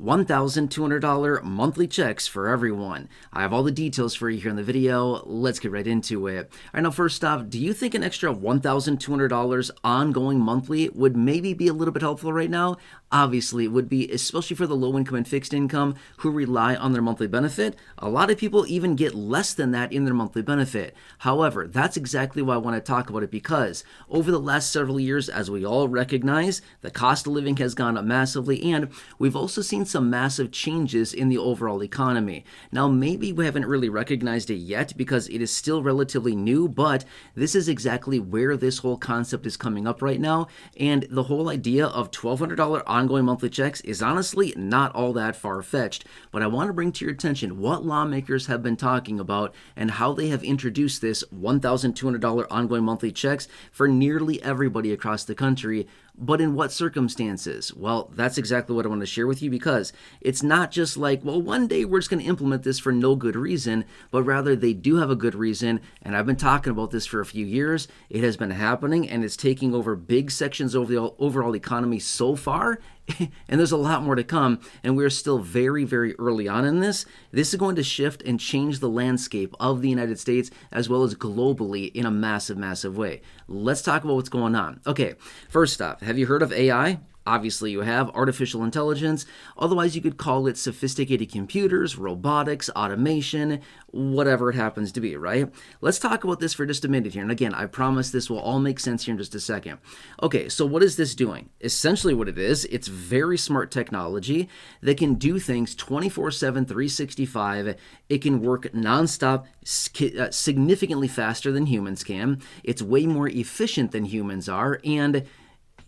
$1,200 monthly checks for everyone. I have all the details for you here in the video. Let's get right into it. All right, now first off, do you think an extra $1,200 ongoing monthly would maybe be a little bit helpful right now? Obviously, it would be, especially for the low income and fixed income who rely on their monthly benefit. A lot of people even get less than that in their monthly benefit. However, that's exactly why I want to talk about it, because over the last several years, as we all recognize, the cost of living has gone up massively, and we've also seen some massive changes in the overall economy. Now, maybe we haven't really recognized it yet because it is still relatively new, but this is exactly where this whole concept is coming up right now, and the whole idea of $1,200 ongoing monthly checks is honestly not all that far-fetched. But I want to bring to your attention what lawmakers have been talking about and how they have introduced this $1,200 ongoing monthly checks for nearly everybody across the country. But in what circumstances? Well, that's exactly what I want to share with you, because it's not just like, well, one day we're just going to implement this for no good reason, but rather they do have a good reason. And I've been talking about this for a few years. It has been happening, and it's taking over big sections of the overall economy so far. And there's a lot more to come, and we're still very, very early on in this. This is going to shift and change the landscape of the United States as well as globally in a massive, massive way. Let's talk about what's going on. Okay, first off, have you heard of AI? Obviously, you have artificial intelligence. Otherwise, you could call it sophisticated computers, robotics, automation, whatever it happens to be, right? Let's talk about this for just a minute here. And again, I promise this will all make sense here in just a second. Okay, so what is this doing? Essentially what it is, it's very smart technology that can do things 24/7, 365. It can work nonstop, significantly faster than humans can. It's way more efficient than humans are, and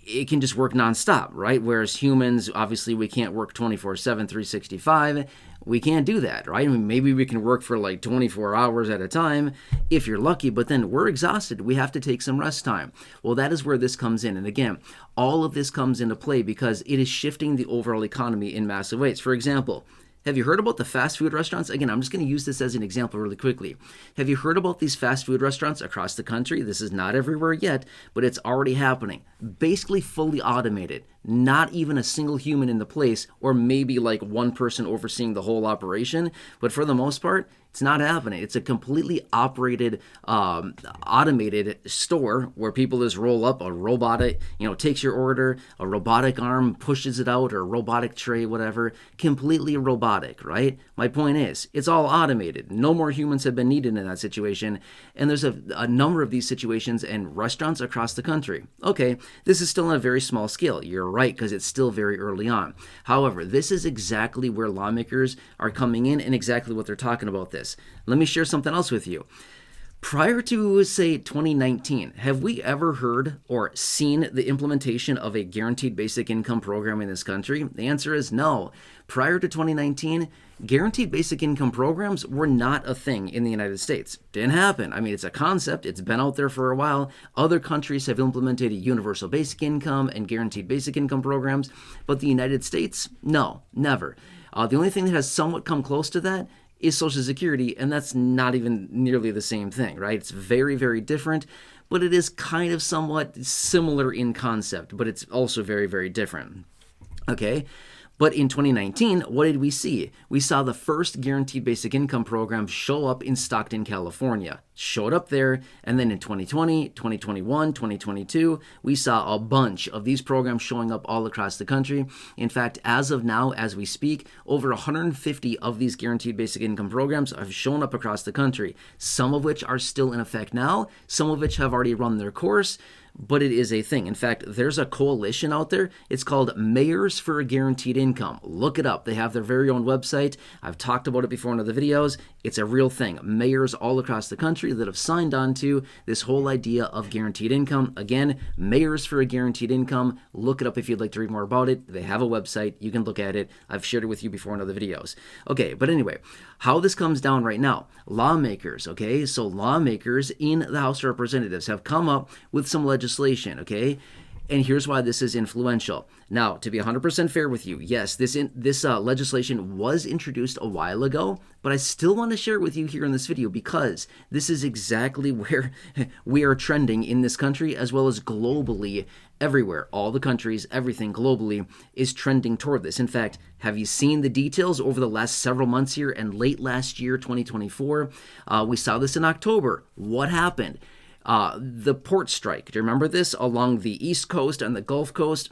it can just work nonstop, right? Whereas humans, obviously, we can't work 24/7, 365. We can't do that, right? I mean, maybe we can work for like 24 hours at a time if you're lucky, but then we're exhausted. We have to take some rest time. Well, that is where this comes in. And again, all of this comes into play because it is shifting the overall economy in massive ways. For example, have you heard about the fast food restaurants? Again, I'm just going to use this as an example really quickly. Have you heard about these fast food restaurants across the country? This is not everywhere yet, but it's already happening. Basically fully automated. Not even a single human in the place, or maybe like one person overseeing the whole operation. But for the most part, it's not happening. It's a completely operated, automated store where people just roll up a robotic, takes your order, a robotic arm pushes it out, or a robotic tray, whatever. Completely robotic, right? My point is, it's all automated. No more humans have been needed in that situation. And there's a number of these situations in restaurants across the country. Okay, this is still on a very small scale. You're right, because it's still very early on. However, this is exactly where lawmakers are coming in and exactly what they're talking about this. Let me share something else with you. Prior to, say, 2019, have we ever heard or seen the implementation of a guaranteed basic income program in this country? The answer is no. Prior to 2019, guaranteed basic income programs were not a thing in the United States. Didn't happen. I mean, it's a concept. It's been out there for a while. Other countries have implemented a universal basic income and guaranteed basic income programs, but the United States, no, never. The only thing that has somewhat come close to that is Social Security, and that's not even nearly the same thing, right? It's very, very different, but it is kind of somewhat similar in concept, but it's also very, very different. Okay? But in 2019, what did we see? We saw the first guaranteed basic income program show up in Stockton, California. Showed up there, and then in 2020, 2021, 2022, we saw a bunch of these programs showing up all across the country. In fact, as of now, as we speak, over 150 of these guaranteed basic income programs have shown up across the country, some of which are still in effect now, some of which have already run their course. But it is a thing. In fact, there's a coalition out there. It's called Mayors for a Guaranteed Income. Look it up. They have their very own website. I've talked about it before in other videos. It's a real thing. Mayors all across the country that have signed on to this whole idea of guaranteed income. Again, Mayors for a Guaranteed Income. Look it up if you'd like to read more about it. They have a website. You can look at it. I've shared it with you before in other videos. Okay, but anyway, how this comes down right now. Lawmakers, okay? So lawmakers in the House of Representatives have come up with some legislation, okay? And here's why this is influential. Now, to be 100% fair with you, yes, this legislation was introduced a while ago, but I still want to share it with you here in this video because this is exactly where we are trending in this country as well as globally everywhere. All the countries, everything globally is trending toward this. In fact, have you seen the details over the last several months here and late last year, 2024? We saw this in October. What happened? The port strike. Do you remember this? Along the East Coast and the Gulf Coast,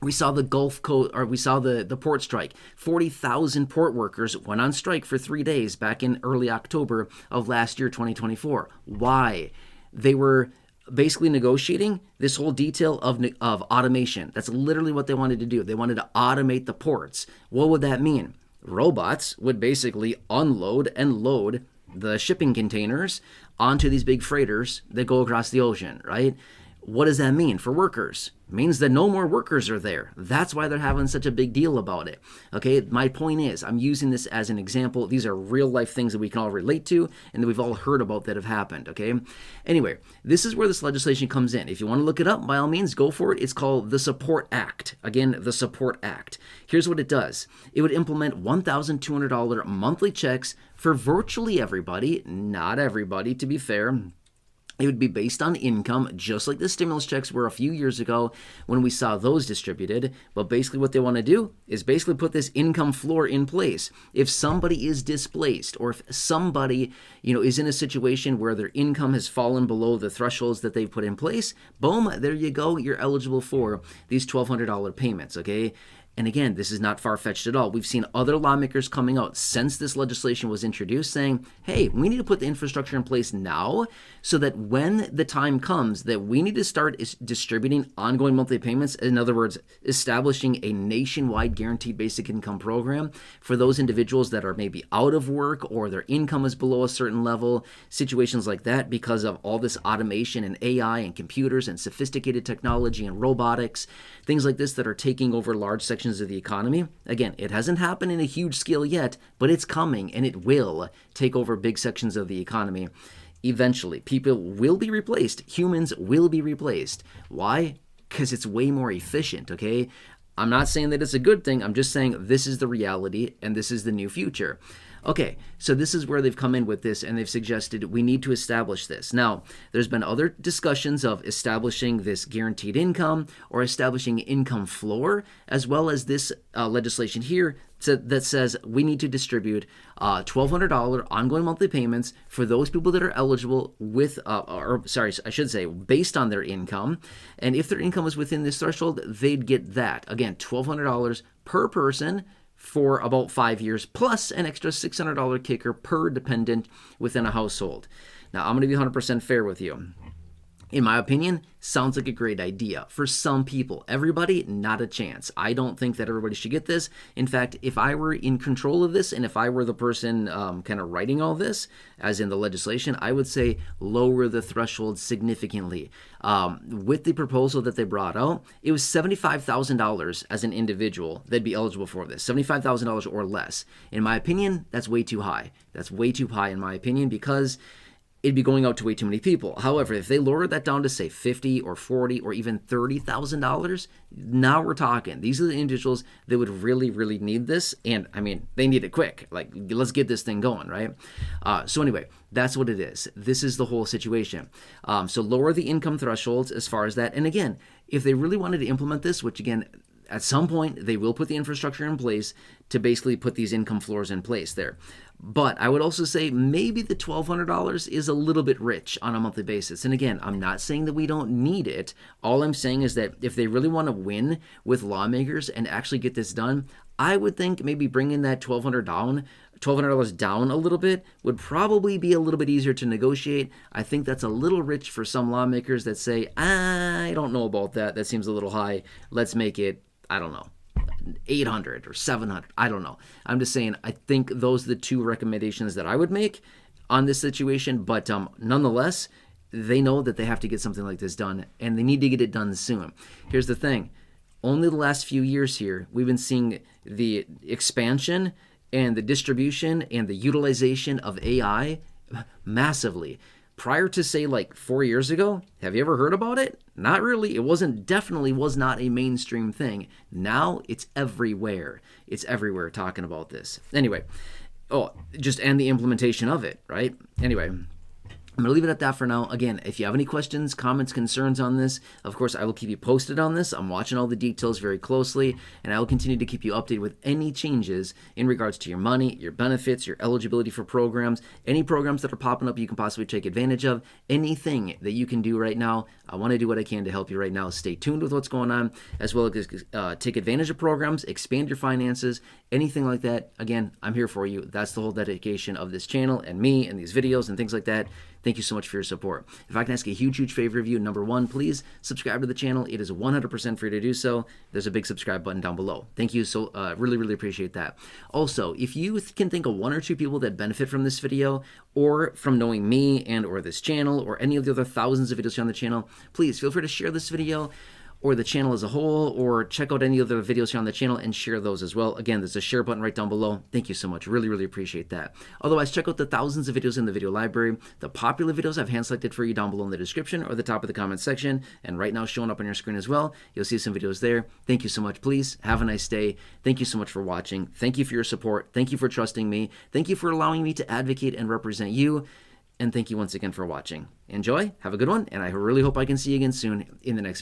we saw the Gulf Coast, or we saw the port strike. 40,000 port workers went on strike for 3 days back in early October of last year, 2024. Why? They were basically negotiating this whole detail of automation. That's literally what they wanted to do. They wanted to automate the ports. What would that mean? Robots would basically unload and load the shipping containers onto these big freighters that go across the ocean, right? What does that mean for workers? It means that no more workers are there. That's why they're having such a big deal about it. Okay, my point is, I'm using this as an example. These are real life things that we can all relate to and that we've all heard about that have happened, okay? Anyway, this is where this legislation comes in. If you want to look it up, by all means, go for it. It's called the Support Act. Again, the Support Act. Here's what it does. It would implement $1,200 monthly checks for virtually everybody, not everybody, to be fair. It would be based on income, just like the stimulus checks were a few years ago when we saw those distributed. But basically what they want to do is basically put this income floor in place. If somebody is displaced or if somebody, is in a situation where their income has fallen below the thresholds that they've put in place, boom, there you go. You're eligible for these $1,200 payments, okay? And again, this is not far-fetched at all. We've seen other lawmakers coming out since this legislation was introduced saying, hey, we need to put the infrastructure in place now so that when the time comes that we need to start distributing ongoing monthly payments, in other words, establishing a nationwide guaranteed basic income program for those individuals that are maybe out of work or their income is below a certain level, situations like that because of all this automation and AI and computers and sophisticated technology and robotics, things like this that are taking over large sections of the economy. Again, it hasn't happened in a huge scale yet, but it's coming and it will take over big sections of the economy. Eventually, people will be replaced. Humans will be replaced. Why? Because it's way more efficient, okay? I'm not saying that it's a good thing. I'm just saying this is the reality and this is the new future. Okay, so this is where they've come in with this and they've suggested we need to establish this. Now, there's been other discussions of establishing this guaranteed income or establishing income floor, as well as this legislation here that says we need to distribute $1,200 ongoing monthly payments for those people that are eligible based on their income. And if their income is within this threshold, they'd get that. Again, $1,200 per person for about 5 years, plus an extra $600 kicker per dependent within a household. Now, I'm going to be 100% fair with you. In my opinion, sounds like a great idea for some people. Everybody, not a chance. I don't think that everybody should get this. In fact, if I were in control of this and if I were the person kind of writing all this, as in the legislation, I would say lower the threshold significantly. With the proposal that they brought out, it was $75,000 as an individual that'd be eligible for this, $75,000 or less. In my opinion, that's way too high. That's way too high in my opinion because it'd be going out to way too many people. However, if they lowered that down to say $50,000 or $40,000 or even $30,000, now we're talking. These are the individuals that would really, really need this. And I mean, they need it quick. Like, let's get this thing going, right? So anyway, that's what it is. This is the whole situation. So lower the income thresholds as far as that. And again, if they really wanted to implement this, which again, at some point, they will put the infrastructure in place to basically put these income floors in place there. But I would also say maybe the $1,200 is a little bit rich on a monthly basis. And again, I'm not saying that we don't need it. All I'm saying is that if they really want to win with lawmakers and actually get this done, I would think maybe bringing that $1,200 down a little bit would probably be a little bit easier to negotiate. I think that's a little rich for some lawmakers that say, I don't know about that. That seems a little high. Let's make it, I don't know, 800 or 700. I don't know. I'm just saying, I think those are the two recommendations that I would make on this situation. But nonetheless, they know that they have to get something like this done and they need to get it done soon. Here's the thing. Only the last few years here, we've been seeing the expansion and the distribution and the utilization of AI massively. Prior to say like 4 years ago, have you ever heard about it? Not really. It definitely was not a mainstream thing. Now it's everywhere. It's everywhere talking about this. Anyway, and the implementation of it, right? Anyway, I'm going to leave it at that for now. Again, if you have any questions, comments, concerns on this, of course, I will keep you posted on this. I'm watching all the details very closely, and I will continue to keep you updated with any changes in regards to your money, your benefits, your eligibility for programs, any programs that are popping up you can possibly take advantage of, anything that you can do right now. I want to do what I can to help you right now. Stay tuned with what's going on, as well as take advantage of programs, expand your finances, anything like that. Again, I'm here for you. That's the whole dedication of this channel and me and these videos and things like that. Thank you so much for your support. If I can ask a huge, huge favor of you, number one, please subscribe to the channel. It is 100% free to do so. There's a big subscribe button down below. Thank you. So really, really appreciate that. Also, if you can think of one or two people that benefit from this video or from knowing me and or this channel or any of the other thousands of videos on the channel, please feel free to share this video or the channel as a whole, or check out any other videos here on the channel and share those as well. Again, there's a share button right down below. Thank you so much. Really, really appreciate that. Otherwise, check out the thousands of videos in the video library. The popular videos I've hand selected for you down below in the description or the top of the comment section, and right now showing up on your screen as well. You'll see some videos there. Thank you so much. Please have a nice day. Thank you so much for watching. Thank you for your support. Thank you for trusting me. Thank you for allowing me to advocate and represent you. And thank you once again for watching. Enjoy, have a good one, and I really hope I can see you again soon in the next video.